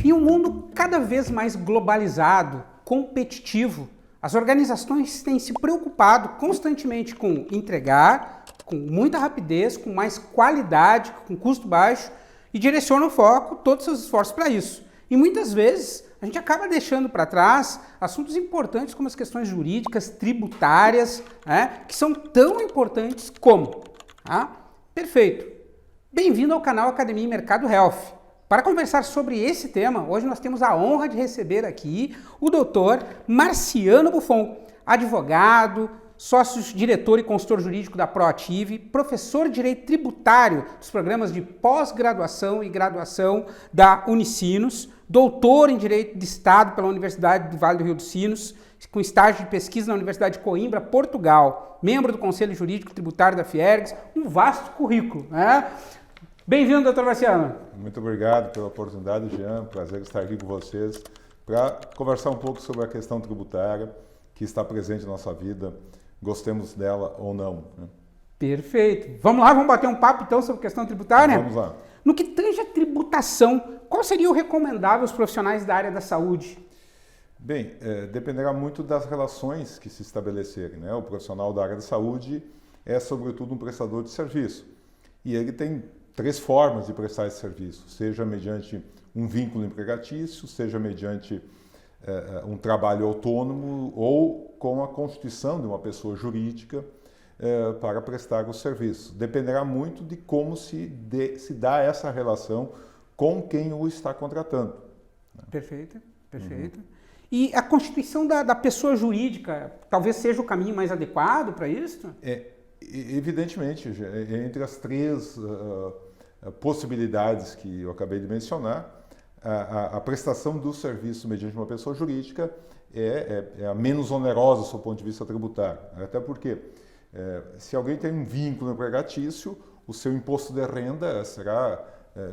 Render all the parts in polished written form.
Em um mundo cada vez mais globalizado, competitivo, as organizações têm se preocupado constantemente com entregar, com muita rapidez, com mais qualidade, com custo baixo e direcionam o foco, todos os seus esforços para isso. E muitas vezes a gente acaba deixando para trás assuntos importantes como as questões jurídicas, tributárias, que são tão importantes como. Perfeito. Bem-vindo ao canal Academia Mercado Health. Para conversar sobre esse tema, hoje nós temos a honra de receber aqui o Dr. Marciano Buffon, advogado, sócio-diretor e consultor jurídico da Proative, professor de Direito Tributário dos programas de pós-graduação e graduação da Unicinos, doutor em Direito de Estado pela Universidade do Vale do Rio dos Sinos, com estágio de pesquisa na Universidade de Coimbra, Portugal, membro do Conselho Jurídico Tributário da Fiergs, um vasto currículo, né? Bem-vindo, doutor Marciano. Muito obrigado pela oportunidade, Jean. Prazer estar aqui com vocês para conversar um pouco sobre a questão tributária que está presente na nossa vida, gostemos dela ou não. Né? Perfeito. Vamos lá, vamos bater um papo então sobre a questão tributária? Vamos lá. No que tange a tributação, qual seria o recomendável aos profissionais da área da saúde? Bem, dependerá muito das relações que se estabelecerem. Né? O profissional da área da saúde é, sobretudo, um prestador de serviço. E ele tem três formas de prestar esse serviço, seja mediante um vínculo empregatício, seja mediante um trabalho autônomo ou com a constituição de uma pessoa jurídica para prestar o serviço. Dependerá muito de como se dá essa relação com quem o está contratando. Perfeito, perfeito. E a constituição da pessoa jurídica talvez seja o caminho mais adequado para isso? Evidentemente, entre as três possibilidades que eu acabei de mencionar, a prestação do serviço mediante uma pessoa jurídica é a menos onerosa do ponto de vista tributário. Até porque, se alguém tem um vínculo empregatício, o seu imposto de renda será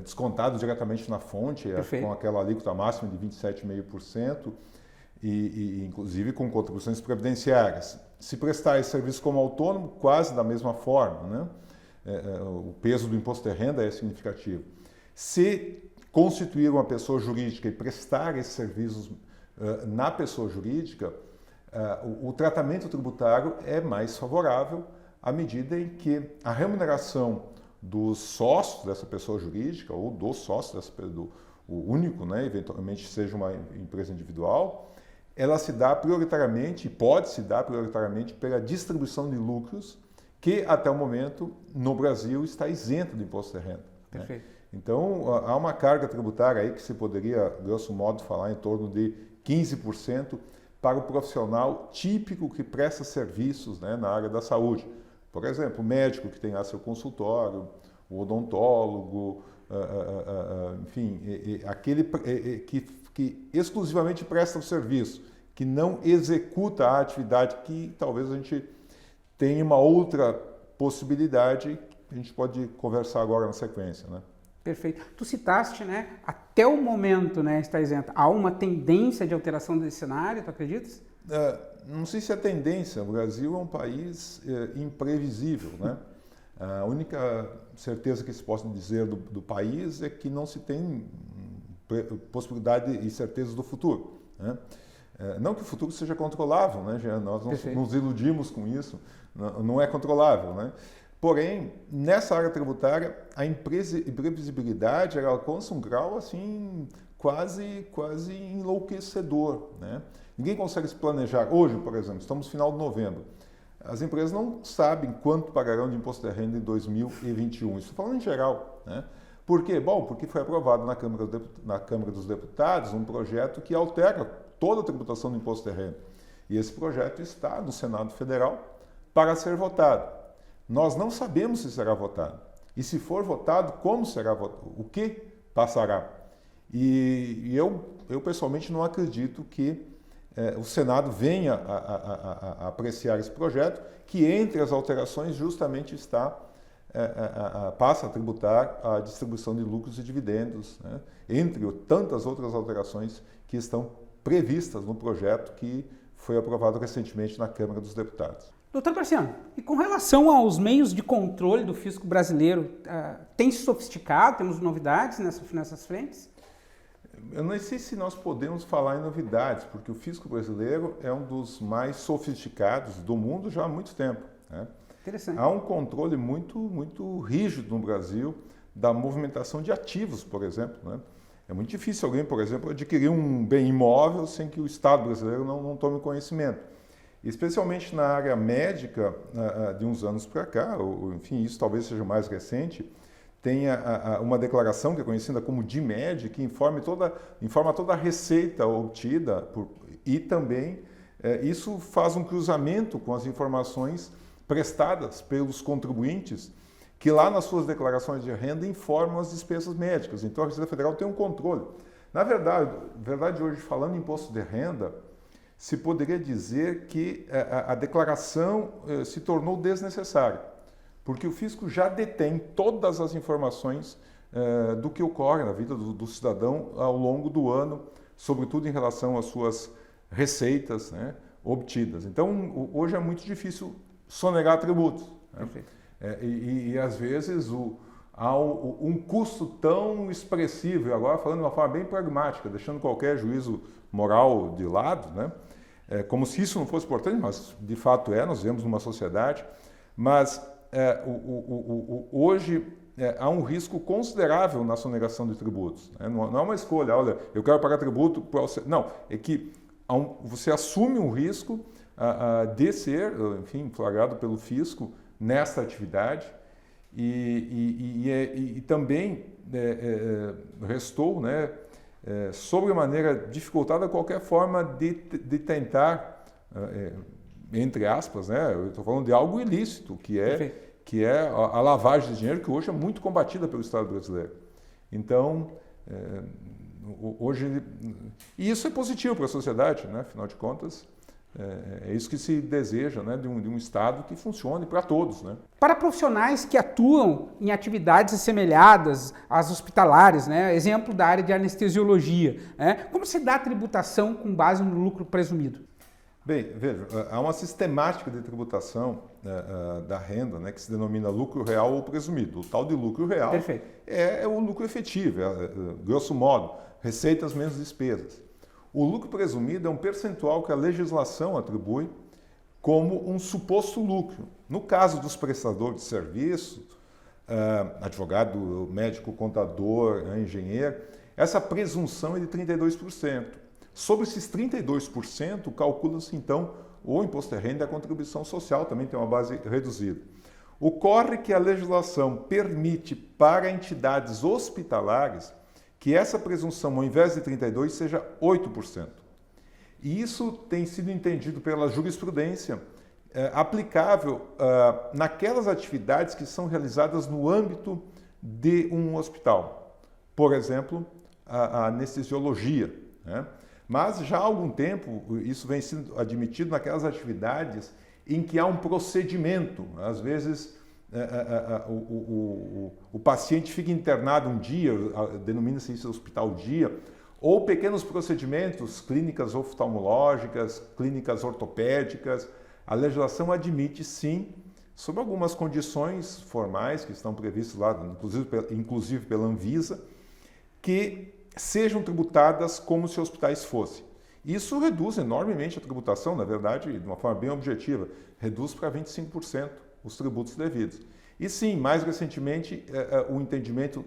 descontado diretamente na fonte, com aquela alíquota máxima de 27,5%, e inclusive com contribuições previdenciárias. Se prestar esse serviço como autônomo, quase da mesma forma, né? O peso do imposto de renda é significativo. Se constituir uma pessoa jurídica e prestar esses serviços na pessoa jurídica, o tratamento tributário é mais favorável à medida em que a remuneração dos sócios dessa pessoa jurídica ou dos sócios, o único, né, eventualmente seja uma empresa individual, ela se dá prioritariamente, pode se dar prioritariamente pela distribuição de lucros que até o momento no Brasil está isento do imposto de renda. Né? Então há uma carga tributária aí que se poderia, grosso modo, falar em torno de 15% para o profissional típico que presta serviços, né, na área da saúde. Por exemplo, o médico que tem lá seu consultório, o odontólogo, enfim, aquele que exclusivamente presta o serviço, que não executa a atividade que talvez a gente tenha uma outra possibilidade que a gente pode conversar agora na sequência, né? Perfeito. Tu citaste, né, até o momento, né, está isento. Há uma tendência de alteração desse cenário, tu acreditas? Não sei se é tendência. O Brasil é um país imprevisível, né? A única certeza que se possa dizer do país é que não se tem possibilidade e certeza do futuro, né? Não que o futuro seja controlável, né, Jean? Nós nos iludimos com isso, não é controlável, né? Porém, nessa área tributária, a imprevisibilidade ela alcança um grau assim quase enlouquecedor, né? Ninguém consegue se planejar. Hoje, por exemplo, estamos no final de novembro. As empresas não sabem quanto pagarão de imposto de renda em 2021. Estou falando em geral, né? Por quê? Bom, porque foi aprovado na Câmara dos Deputados um projeto que altera toda a tributação do imposto de renda. E esse projeto está no Senado Federal para ser votado. Nós não sabemos se será votado. E se for votado, como será votado? O que passará? E eu pessoalmente não acredito que o Senado venha a apreciar esse projeto, que entre as alterações justamente passa a tributar a distribuição de lucros e dividendos, né? Entre tantas outras alterações que estão previstas no projeto que foi aprovado recentemente na Câmara dos Deputados. Doutor Marciano, e com relação aos meios de controle do fisco brasileiro, tem se sofisticado? Temos novidades nessas frentes? Eu não sei se nós podemos falar em novidades, porque o fisco brasileiro é um dos mais sofisticados do mundo já há muito tempo, né? Interessante. Há um controle muito rígido no Brasil da movimentação de ativos, por exemplo, né? É muito difícil alguém, por exemplo, adquirir um bem imóvel sem que o Estado brasileiro não tome conhecimento. Especialmente na área médica, de uns anos para cá, enfim, isso talvez seja mais recente, tem uma declaração que é conhecida como DIMED, que informa toda a receita obtida e também isso faz um cruzamento com as informações prestadas pelos contribuintes, que lá nas suas declarações de renda informam as despesas médicas. Então a Receita Federal tem um controle. Na verdade hoje, falando em imposto de renda, se poderia dizer que a declaração se tornou desnecessária, porque o fisco já detém todas as informações do que ocorre na vida do cidadão ao longo do ano, sobretudo em relação às suas receitas, né, obtidas. Então, hoje é muito difícil sonegar tributos, né? E às vezes há um custo tão expressivo, e agora falando de uma forma bem pragmática, deixando qualquer juízo moral de lado, né? Como se isso não fosse importante, mas de fato nós vivemos numa sociedade, mas hoje há um risco considerável na sonegação de tributos, né? Não é uma escolha, olha, eu quero pagar tributo, não, é que você assume um risco de ser, enfim, flagrado pelo fisco nesta atividade e também restou, né, sobremaneira dificultada qualquer forma de tentar, entre aspas, né, eu estou falando de algo ilícito, que é a lavagem de dinheiro, que hoje é muito combatida pelo Estado brasileiro. Então, hoje, e isso é positivo para a sociedade, né, afinal de contas, é isso que se deseja, né, de um Estado que funcione para todos, né? Para profissionais que atuam em atividades assemelhadas às hospitalares, né, exemplo da área de anestesiologia, né, como se dá a tributação com base no lucro presumido? Bem, veja, há uma sistemática de tributação da renda, né, que se denomina lucro real ou presumido. O tal de lucro real é o lucro efetivo, grosso modo, receitas menos despesas. O lucro presumido é um percentual que a legislação atribui como um suposto lucro. No caso dos prestadores de serviço, advogado, médico, contador, engenheiro, essa presunção é de 32%. Sobre esses 32%, calcula-se então o imposto de renda e a contribuição social, também tem uma base reduzida. Ocorre que a legislação permite para entidades hospitalares que essa presunção, ao invés de 32%, seja 8%. E isso tem sido entendido pela jurisprudência aplicável naquelas atividades que são realizadas no âmbito de um hospital. Por exemplo, a anestesiologia, né? Mas já há algum tempo isso vem sendo admitido naquelas atividades em que há um procedimento. Às vezes o paciente fica internado um dia, denomina-se isso hospital dia, ou pequenos procedimentos, clínicas oftalmológicas, clínicas ortopédicas. A legislação admite sim, sob algumas condições formais que estão previstas lá, inclusive pela Anvisa, que sejam tributadas como se hospitais fossem. Isso reduz enormemente a tributação, na verdade, de uma forma bem objetiva, reduz para 25% os tributos devidos. E sim, mais recentemente, o entendimento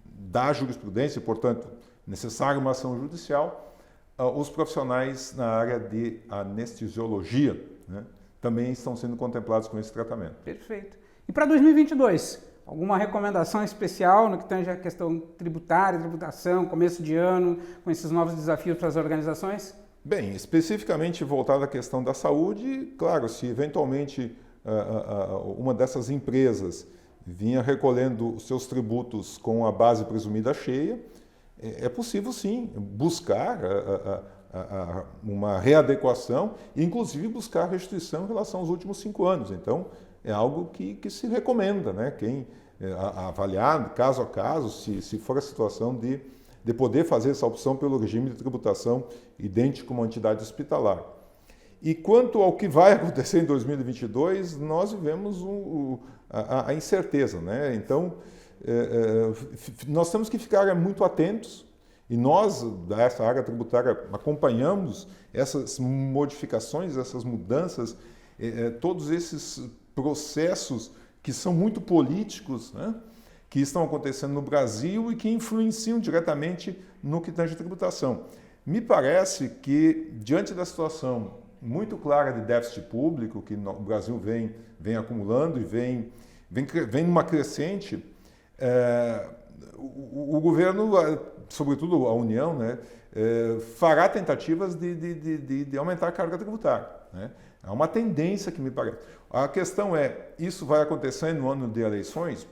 da jurisprudência, portanto, necessária uma ação judicial, os profissionais na área de anestesiologia, né, também estão sendo contemplados com esse tratamento. Perfeito. E para 2022? Alguma recomendação especial no que tange a questão tributária, tributação, começo de ano, com esses novos desafios para as organizações? Bem, especificamente voltado à questão da saúde, claro, se eventualmente uma dessas empresas vinha recolhendo os seus tributos com a base presumida cheia, é possível sim buscar uma readequação e inclusive buscar restituição em relação aos últimos 5 anos. Então, é algo que se recomenda, né? Quem avaliar caso a caso, se for a situação de poder fazer essa opção pelo regime de tributação idêntico a uma entidade hospitalar. E quanto ao que vai acontecer em 2022, nós vivemos a incerteza, né? Então, nós temos que ficar muito atentos e nós, dessa área tributária, acompanhamos essas modificações, essas mudanças, todos esses processos que são muito políticos, né? Que estão acontecendo no Brasil e que influenciam diretamente no que tange a tributação. Me parece que, diante da situação muito clara de déficit público que o Brasil vem acumulando e vem numa crescente, o governo, sobretudo a União, né, fará tentativas de aumentar a carga tributária, né? Há uma tendência que me parece. A questão isso vai acontecer no ano de eleições?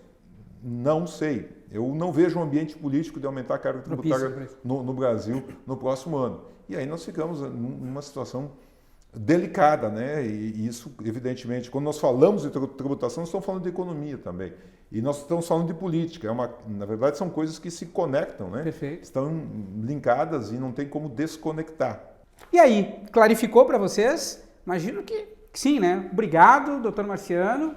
Não sei. Eu não vejo um ambiente político de aumentar a carga tributária no Brasil no próximo ano. E aí nós ficamos numa situação delicada, né? E isso, evidentemente, quando nós falamos de tributação, nós estamos falando de economia também. E nós estamos falando de política. Na verdade, são coisas que se conectam, né? Perfeito. Estão linkadas e não tem como desconectar. E aí, clarificou para vocês? Imagino que sim, né? Obrigado, doutor Marciano.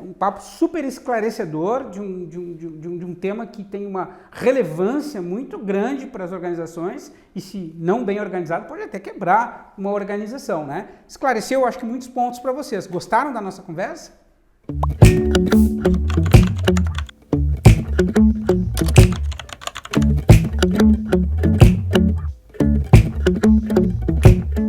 Um papo super esclarecedor de um tema que tem uma relevância muito grande para as organizações e, se não bem organizado, pode até quebrar uma organização, né? Esclareceu, acho que, muitos pontos para vocês. Gostaram da nossa conversa?